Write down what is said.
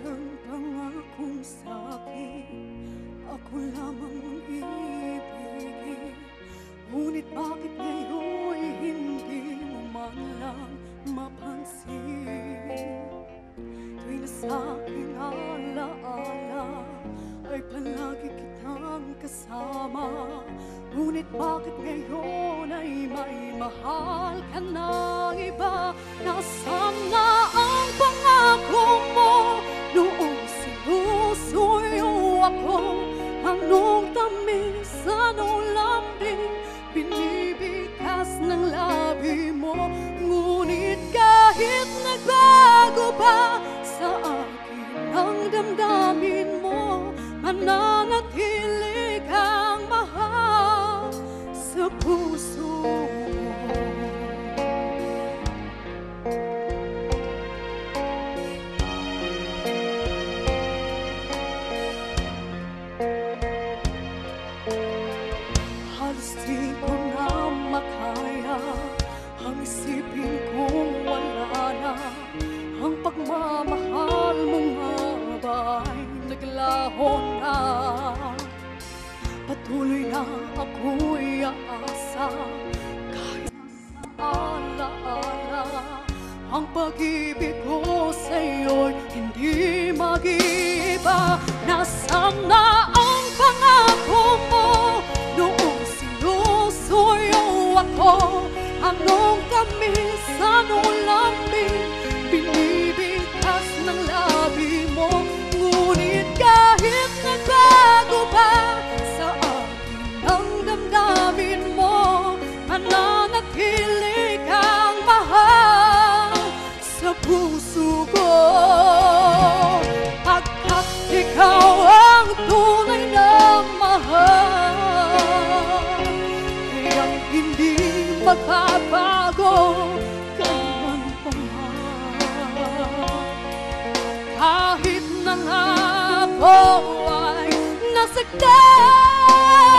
Ang pangakong sa'kin, ako lamang ang ibigin. Ngunit bakit ngayon hindi mo man lang mapansin? Tuwing nasa aking alaala ay palagi kitang kasama. Ngunit bakit ngayon ay may mahal ka na iba? Nasaan na ang pangako mo? Noong sinusuyo ako, anong tamis, anong lambing binibigas ng labi mo? Ngunit kahit nagbago ba sa akin ang damdamin mo, mananatili kang mahal sa puso mo. Halos di ko na makaya ang isipin kong wala na ang pagmamahal mo nga ba'y naglaho na? Patuloy na ako'y aasa kahit sa alaala ang pag-ibig ko sa'yo'y hindi mag-iiba. Nasaan na ang pangako mo? Noong sinusuyo ako, anong tamis, anong lambing binibigas ng labi mo? Ngunit kahit nagbago ba sa akin ang damdamin mo, mananatili kang mahal sa puso ko. Pagkat ikaw ang tunay na mahal, kaya't hindi magbabago kailan pa man. Kahit na nga ako ay nasaktan,